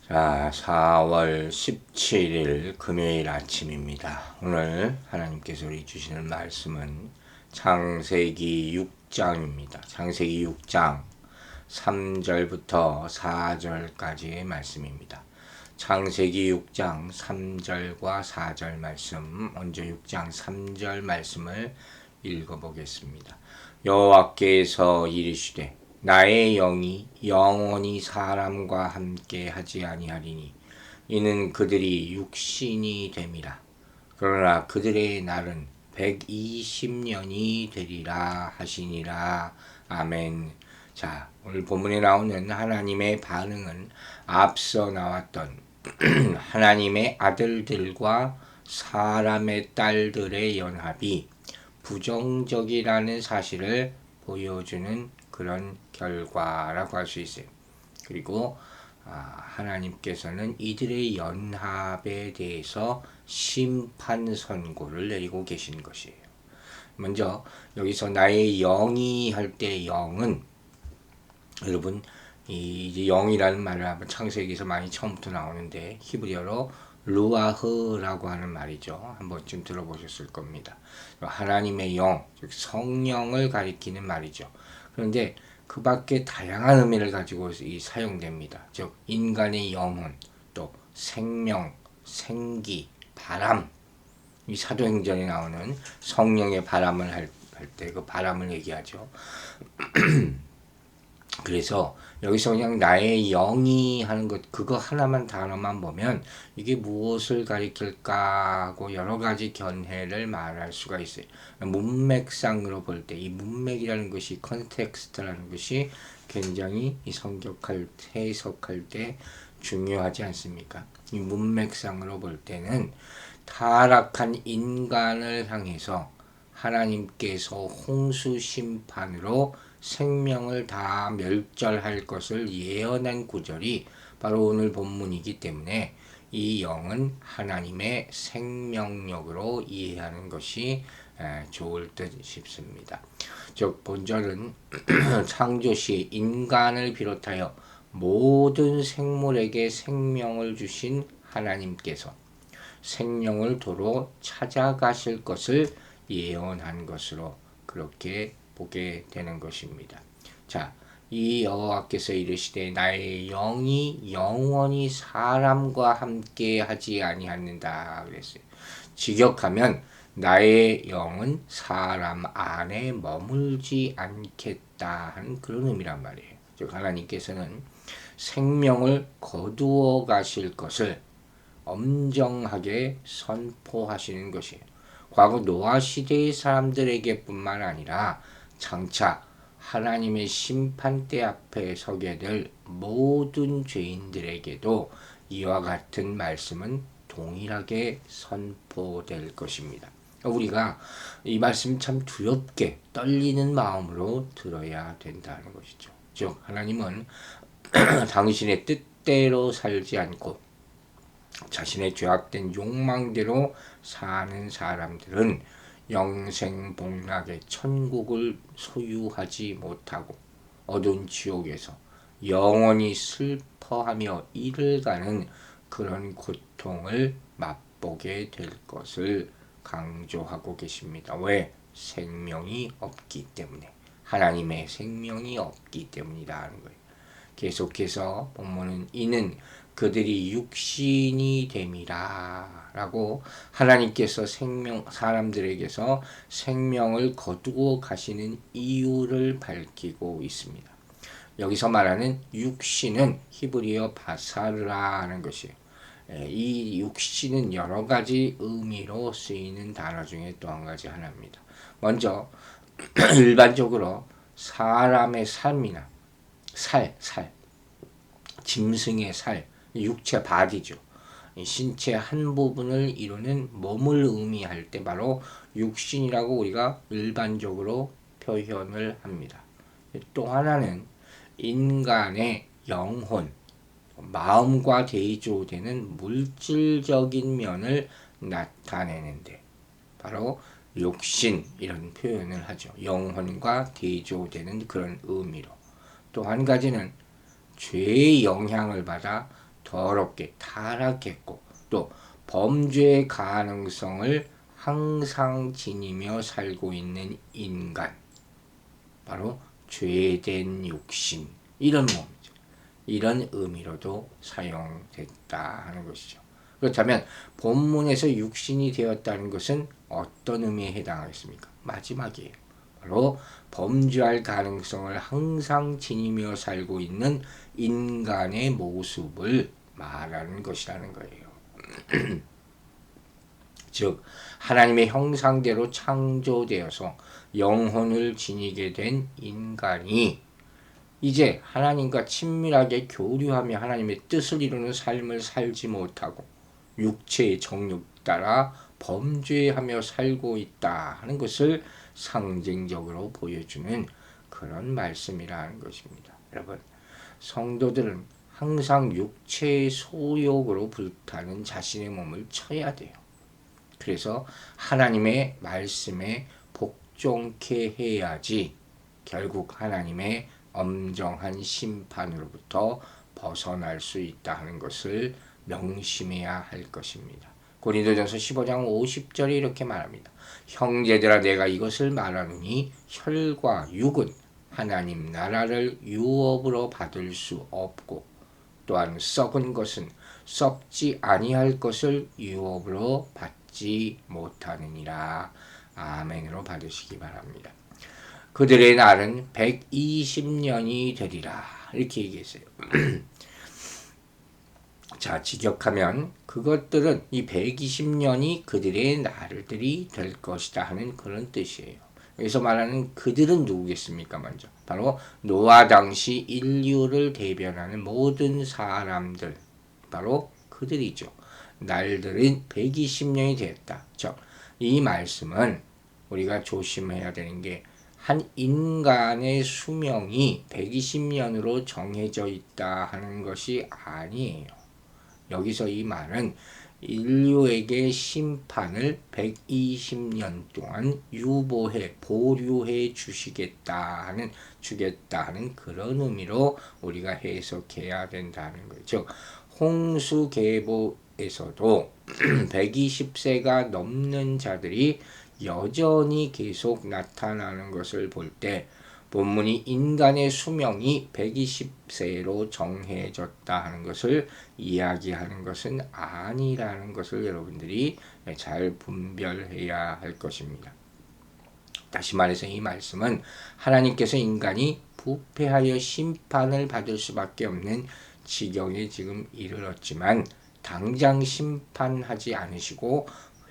자, 4월 17일 금요일 아침입니다. 오늘 하나님께서 우리 주시는 말씀은 창세기 6장입니다. 창세기 6장 3절부터 4절까지의 말씀입니다. 창세기 6장 3절과 4절 말씀, 먼저 6장 3절 말씀을 읽어보겠습니다. 여호와께서 이르시되 나의 영이 영원히 사람과 함께 하지 아니하리니 이는 그들이 육신이 됨이라. 그러나 그들의 날은 120년이 되리라 하시니라. 아멘. 자, 오늘 본문에 나오는 하나님의 반응은 앞서 나왔던 하나님의 아들들과 사람의 딸들의 연합이 부정적이라는 사실을 보여주는 그런 결과라고 할 수 있어요. 그리고 하나님께서는 이들의 연합에 대해서 심판 선고를 내리고 계신 것이에요. 먼저 여기서 나의 영이 할 때 영은 여러분 이제 영이라는 말을 한번 창세기에서 많이 처음부터 나오는데 히브리어로 루아흐라고 하는 말이죠. 한 번쯤 들어보셨을 겁니다. 하나님의 영, 즉 성령을 가리키는 말이죠. 그런데 그 밖에 다양한 의미를 가지고 사용됩니다. 즉 인간의 영혼, 또 생명, 생기, 바람, 이 사도행전에 나오는 성령의 바람을 할 때 그 바람을 얘기하죠. 그래서 여기서 그냥 나의 영이 하는 것, 그거 하나만 단어만 보면 이게 무엇을 가리킬까 하고 여러 가지 견해를 말할 수가 있어요. 문맥상으로 볼 때 이 문맥이라는 것이, 컨텍스트라는 것이 굉장히 이 해석할 때 중요하지 않습니까? 이 문맥상으로 볼 때는 타락한 인간을 향해서 하나님께서 홍수 심판으로 생명을 다 멸절할 것을 예언한 구절이 바로 오늘 본문이기 때문에 이 영은 하나님의 생명력으로 이해하는 것이 좋을 듯 싶습니다. 즉 본절은 창조시 인간을 비롯하여 모든 생물에게 생명을 주신 하나님께서 생명을 도로 찾아가실 것을 예언한 것으로 그렇게 보게 되는 것입니다. 자, 이 여호와께서 이르시되 나의 영이 영원히 사람과 함께 하지 아니하는다 그랬어요. 직역하면 나의 영은 사람 안에 머물지 않겠다 하는 그런 의미란 말이에요. 즉 하나님께서는 생명을 거두어 가실 것을 엄정하게 선포하시는 것이에요. 과거 노아 시대의 사람들에게 뿐만 아니라 장차 하나님의 심판대 앞에 서게 될 모든 죄인들에게도 이와 같은 말씀은 동일하게 선포될 것입니다. 우리가 이 말씀 참 두렵게 떨리는 마음으로 들어야 된다는 것이죠. 즉 하나님은 당신의 뜻대로 살지 않고 자신의 죄악된 욕망대로 사는 사람들은 영생복락의 천국을 소유하지 못하고 어두운 지옥에서 영원히 슬퍼하며 이를 가는 그런 고통을 맛보게 될 것을 강조하고 계십니다. 왜? 생명이 없기 때문에, 하나님의 생명이 없기 때문이라는 거예요. 계속해서 본문은 이는 그들이 육신이 됨이라 라고 하나님께서 사람들에게서 생명을 거두어 가시는 이유를 밝히고 있습니다. 여기서 말하는 육신은 히브리어 바사르라는 것이에요. 이 육신은 여러 가지 의미로 쓰이는 단어 중에 또 한 가지 하나입니다. 먼저 일반적으로 사람의 삶이나 살, 짐승의 살, 육체 바디죠. 신체 한 부분을 이루는 몸을 의미할 때 바로 육신이라고 우리가 일반적으로 표현을 합니다. 또 하나는 인간의 영혼, 마음과 대조되는 물질적인 면을 나타내는데 바로 육신 이런 표현을 하죠. 영혼과 대조되는 그런 의미로. 또 한 가지는 죄의 영향을 받아 더럽게 타락했고 또 범죄의 가능성을 항상 지니며 살고 있는 인간, 바로 죄된 육신, 이런 몸이죠. 이런 의미로도 사용됐다 하는 것이죠. 그렇다면 본문에서 육신이 되었다는 것은 어떤 의미에 해당하겠습니까? 마지막이에요. 바로 범죄할 가능성을 항상 지니며 살고 있는 인간의 모습을 말하는 것이라는 거예요. 즉 하나님의 형상대로 창조되어서 영혼을 지니게 된 인간이 이제 하나님과 친밀하게 교류하며 하나님의 뜻을 이루는 삶을 살지 못하고 육체의 정욕 따라 범죄하며 살고 있다 하는 것을 상징적으로 보여주는 그런 말씀이라는 것입니다. 여러분, 성도들은 항상 육체의 소욕으로 불타는 자신의 몸을 쳐야 돼요. 그래서 하나님의 말씀에 복종케 해야지 결국 하나님의 엄정한 심판으로부터 벗어날 수 있다 하는 것을 명심해야 할 것입니다. 고린도전서 15장 50절에 이렇게 말합니다. 형제들아 내가 이것을 말하노니 혈과 육은 하나님 나라를 유업으로 받을 수 없고 또한 썩은 것은 썩지 아니할 것을 유업으로 받지 못하느니라. 아멘으로 받으시기 바랍니다. 그들의 날은 120년이 되리라 이렇게 얘기했어요. 자, 직역하면 그것들은 이 120년이 그들의 날들이 될 것이다 하는 그런 뜻이에요. 여기서 말하는 그들은 누구겠습니까? 먼저 바로 노아 당시 인류를 대변하는 모든 사람들, 바로 그들이죠. 날들은 120년이 되었다. 즉, 이 말씀은 우리가 조심해야 되는 게 한 인간의 수명이 120년으로 정해져 있다 하는 것이 아니에요. 여기서 이 말은 인류에게 심판을 120년 동안 보류해 주겠다 하는 그런 의미로 우리가 해석해야 된다는 거죠. 즉, 홍수계보에서도 120세가 넘는 자들이 여전히 계속 나타나는 것을 볼 때 본문이 인간의 수명이 120세로 정해졌다 하는 것을 이야기하는 것은 아니라는 것을 여러분들이 잘 분별해야 할 것입니다. 다시 말해서 이 말씀은 하나님께서 인간이 부패하여 심판을 받을 수밖에 없는 지경에 지금 이르렀지만 당장 심판하지 않으시고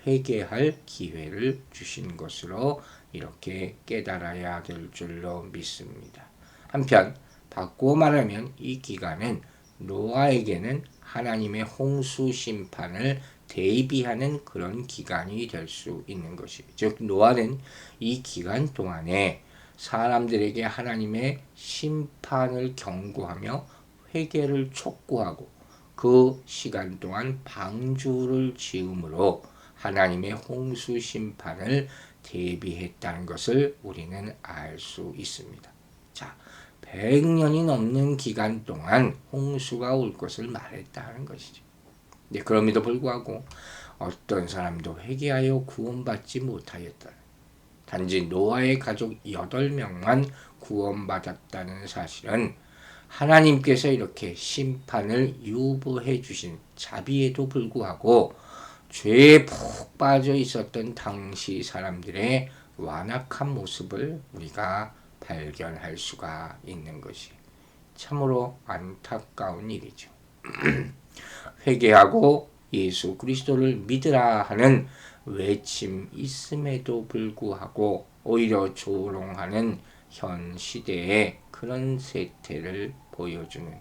회개할 기회를 주신 것으로 이렇게 깨달아야 될 줄로 믿습니다. 한편 바꾸어 말하면 이 기간은 노아에게는 하나님의 홍수 심판을 대비하는 그런 기간이 될 수 있는 것이죠. 즉 노아는 이 기간 동안에 사람들에게 하나님의 심판을 경고하며 회개를 촉구하고 그 시간 동안 방주를 지음으로 하나님의 홍수 심판을 대비했다는 것을 우리는 알 수 있습니다. 자, 100년이 넘는 기간 동안 홍수가 올 것을 말했다는 것이죠. 네, 그럼에도 불구하고 어떤 사람도 회개하여 구원받지 못하였다. 단지 노아의 가족 8명만 구원받았다는 사실은 하나님께서 이렇게 심판을 유보해 주신 자비에도 불구하고 죄에 푹 빠져 있었던 당시 사람들의 완악한 모습을 우리가 발견할 수가 있는 것이 참으로 안타까운 일이죠. 회개하고 예수 그리스도를 믿으라 하는 외침 있음에도 불구하고 오히려 조롱하는 현 시대의 그런 세태를 보여주는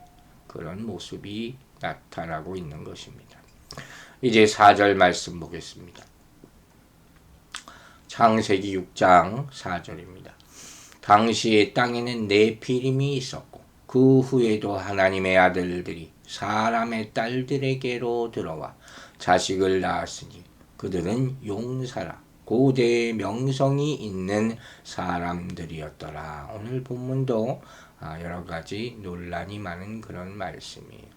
그런 모습이 나타나고 있는 것입니다. 이제 4절 말씀 보겠습니다. 창세기 6장 4절입니다. 당시에 땅에는 네피림이 있었고 그 후에도 하나님의 아들들이 사람의 딸들에게로 들어와 자식을 낳았으니 그들은 용사라 고대의 명성이 있는 사람들이었더라. 오늘 본문도 여러 가지 논란이 많은 그런 말씀이에요.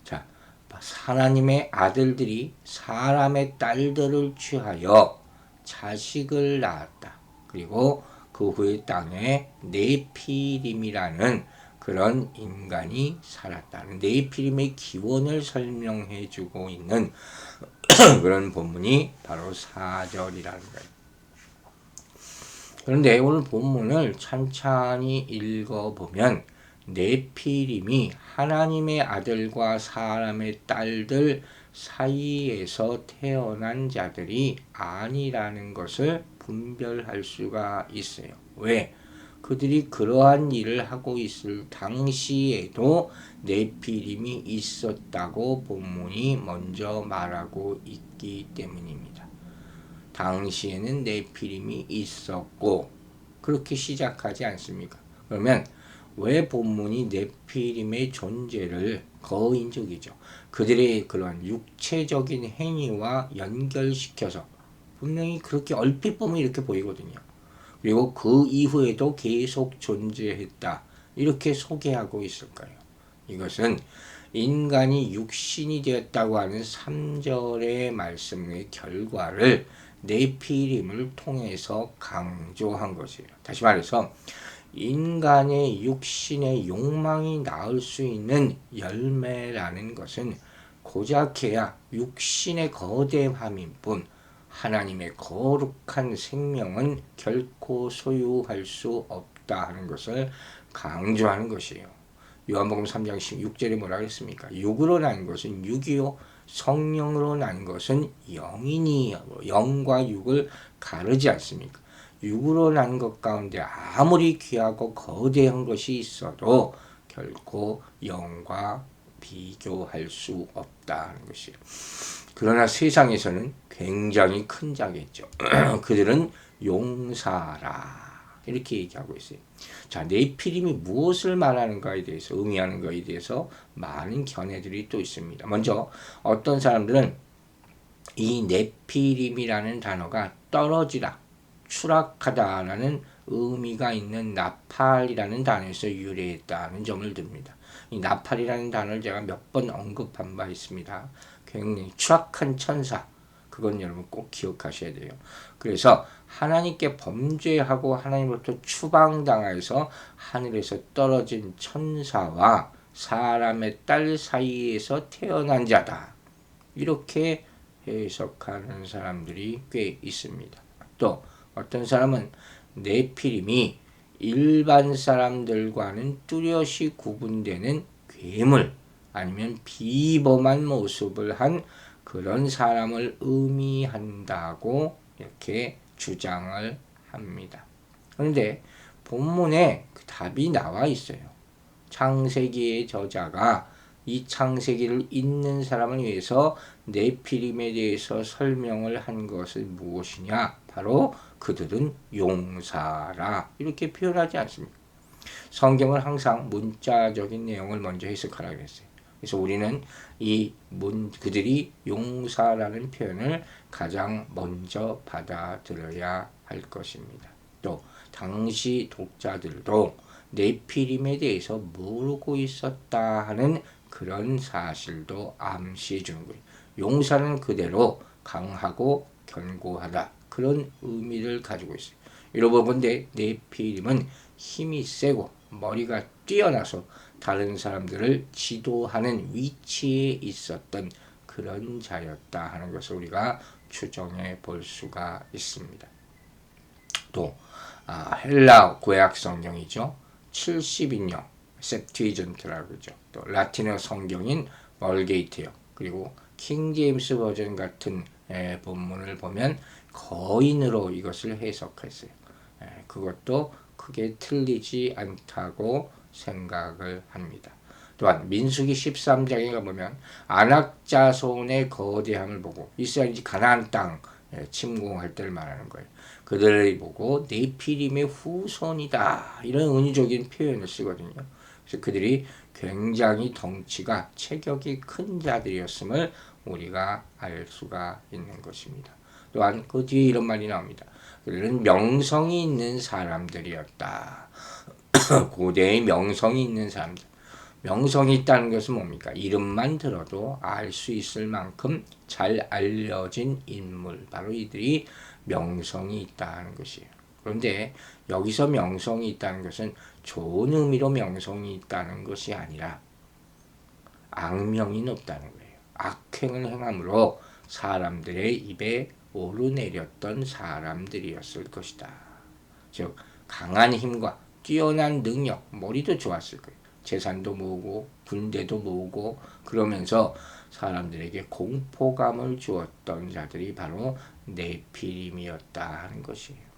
자, 하나님의 아들들이 사람의 딸들을 취하여 자식을 낳았다. 그리고 그 후에 땅에 네피림이라는 그런 인간이 살았다는 네피림의 기원을 설명해 주고 있는 그런 본문이 바로 4절이라는 거예요. 그런데 오늘 본문을 찬찬히 읽어보면 네피림이 하나님의 아들과 사람의 딸들 사이에서 태어난 자들이 아니라는 것을 분별할 수가 있어요. 왜? 그들이 그러한 일을 하고 있을 당시에도 네피림이 있었다고 본문이 먼저 말하고 있기 때문입니다. 당시에는 네피림이 있었고 그렇게 시작하지 않습니까? 그러면 왜 본문이 네피림의 존재를 거인적이죠. 그들의 그런 육체적인 행위와 연결시켜서 분명히 그렇게 얼핏 보면 이렇게 보이거든요. 그리고 그 이후에도 계속 존재했다. 이렇게 소개하고 있을까요? 이것은 인간이 육신이 되었다고 하는 3절의 말씀의 결과를 네피림을 통해서 강조한 것이에요. 다시 말해서 인간의 육신의 욕망이 낳을 수 있는 열매라는 것은 고작해야 육신의 거대함일 뿐 하나님의 거룩한 생명은 결코 소유할 수 없다 하는 것을 강조하는 것이에요. 요한복음 3장 16절에 뭐라 그랬습니까? 육으로 난 것은 육이요 성령으로 난 것은 영이니 영과 육을 가르지 않습니까? 육으로 난 것 가운데 아무리 귀하고 거대한 것이 있어도 결코 영과 비교할 수 없다는 것이에요. 그러나 세상에서는 굉장히 큰 자겠죠. 그들은 용사라 이렇게 얘기하고 있어요. 자, 네피림이 무엇을 말하는가에 대해서 의미하는 것에 대해서 많은 견해들이 또 있습니다. 먼저 어떤 사람들은 이 네피림이라는 단어가 떨어지다, 추락하다라는 의미가 있는 나팔이라는 단어에서 유래했다는 점을 듭니다. 이 나팔이라는 단어를 제가 몇 번 언급한 바 있습니다. 굉장히 추악한 천사, 그건 여러분 꼭 기억하셔야 돼요. 그래서 하나님께 범죄하고 하나님으로부터 추방당해서 하늘에서 떨어진 천사와 사람의 딸 사이에서 태어난 자다. 이렇게 해석하는 사람들이 꽤 있습니다. 또 어떤 사람은 네피림이 일반 사람들과는 뚜렷이 구분되는 괴물 아니면 비범한 모습을 한 그런 사람을 의미한다고 이렇게 주장을 합니다. 그런데 본문에 그 답이 나와 있어요. 창세기의 저자가 이 창세기를 읽는 사람을 위해서 네피림에 대해서 설명을 한 것은 무엇이냐? 바로 그들은 용사라 이렇게 표현하지 않습니까? 성경은 항상 문자적인 내용을 먼저 해석하라고 했어요. 그래서 우리는 그들이 용사라는 표현을 가장 먼저 받아들여야 할 것입니다. 또 당시 독자들도 네피림에 대해서 모르고 있었다 하는 그런 사실도 암시해 주는 거예요. 용사는 그대로 강하고 견고하다. 그런 의미를 가지고 있어요. 여러분 본데 네피림은 힘이 세고 머리가 뛰어나서 다른 사람들을 지도하는 위치에 있었던 그런 자였다 하는 것을 우리가 추정해 볼 수가 있습니다. 또 헬라 구약 성경이죠. 70인용 셉트위전트라고 그러죠. 또 라틴어 성경인 멀게이트요. 그리고 킹제임스 버전 같은 본문을 보면 거인으로 이것을 해석했어요. 그것도 크게 틀리지 않다고 생각을 합니다. 또한 민수기 13장에 가보면 아낙자손의 거대함을 보고 이스라엘이 가나안 땅 침공할 때를 말하는 거예요. 그들을 보고 네피림의 후손이다 이런 은유적인 표현을 쓰거든요. 그래서 그들이 굉장히 덩치가 체격이 큰 자들이었음을 우리가 알 수가 있는 것입니다. 또한 그 뒤에 이런 말이 나옵니다. 그들은 명성이 있는 사람들이었다. 고대의 명성이 있는 사람들. 명성이 있다는 것은 뭡니까? 이름만 들어도 알 수 있을 만큼 잘 알려진 인물, 바로 이들이 명성이 있다는 것이에요. 그런데 여기서 명성이 있다는 것은 좋은 의미로 명성이 있다는 것이 아니라 악명이 높다는 거예요. 악행을 행함으로 사람들의 입에 오르내렸던 사람들이었을 것이다. 즉 강한 힘과 뛰어난 능력, 머리도 좋았을 거예요. 재산도 모으고 군대도 모으고 그러면서 사람들에게 공포감을 주었던 자들이 바로 네피림이었다 하는 것이에요.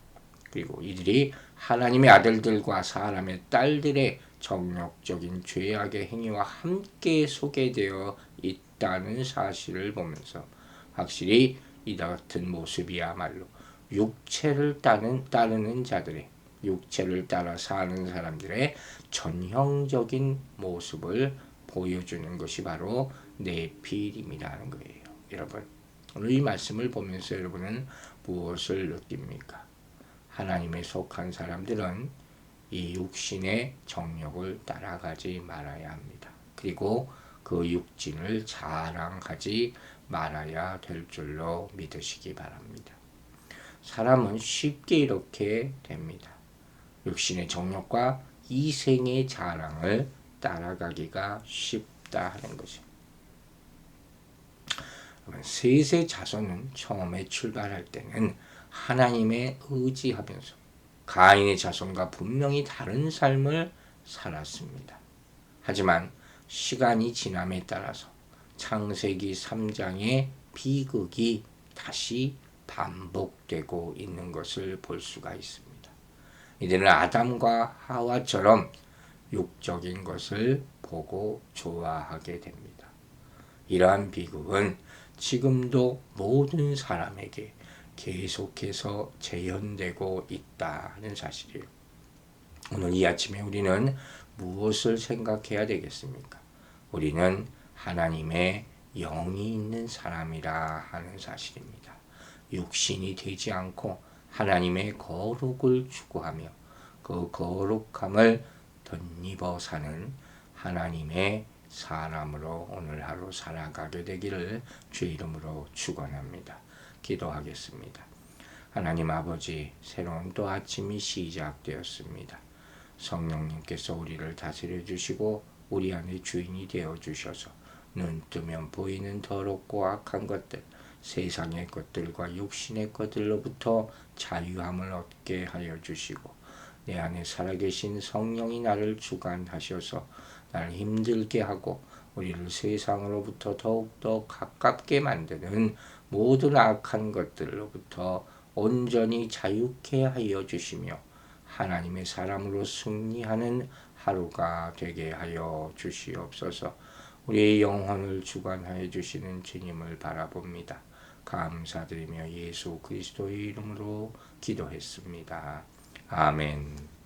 그리고 이들이 하나님의 아들들과 사람의 딸들의 정욕적인 죄악의 행위와 함께 소개되어 있다는 사실을 보면서 확실히 이와 같은 모습이야말로 육체를 따르는 자들의, 육체를 따라 사는 사람들의 전형적인 모습을 보여주는 것이 바로 네피림이라는 거예요. 여러분, 오늘 이 말씀을 보면서 여러분은 무엇을 느낍니까? 하나님에 속한 사람들은 이 육신의 정욕을 따라가지 말아야 합니다. 그리고 그 육신을 자랑하지 말아야 될 줄로 믿으시기 바랍니다. 사람은 쉽게 이렇게 됩니다. 육신의 정욕과 이생의 자랑을 따라가기가 쉽다 하는 것입니다. 셋의 자손은 처음에 출발할 때는 하나님에 의지하면서 가인의 자손과 분명히 다른 삶을 살았습니다. 하지만 시간이 지남에 따라서 창세기 3장의 비극이 다시 반복되고 있는 것을 볼 수가 있습니다. 이들은 아담과 하와처럼 육적인 것을 보고 좋아하게 됩니다. 이러한 비극은 지금도 모든 사람에게 계속해서 재현되고 있다는 사실이에요. 오늘 이 아침에 우리는 무엇을 생각해야 되겠습니까? 우리는 하나님의 영이 있는 사람이라 하는 사실입니다. 육신이 되지 않고 하나님의 거룩을 추구하며 그 거룩함을 덧입어 사는 하나님의 사람으로 오늘 하루 살아가게 되기를 주의 이름으로 축원합니다. 기도하겠습니다. 하나님 아버지, 새로운 또 아침이 시작되었습니다. 성령님께서 우리를 다스려 주시고 우리 안에 주인이 되어 주셔서 눈 뜨면 보이는 더럽고 악한 것들, 세상의 것들과 육신의 것들로부터 자유함을 얻게 하여 주시고 내 안에 살아계신 성령이 나를 주관하셔서 나를 힘들게 하고 우리를 세상으로부터 더욱더 가깝게 만드는 모든 악한 것들로부터 온전히 자유케 하여 주시며 하나님의 사람으로 승리하는 하루가 되게 하여 주시옵소서. 우리의 영혼을 주관하여 주시는 주님을 바라봅니다. 감사드리며 예수 그리스도의 이름으로 기도했습니다. 아멘.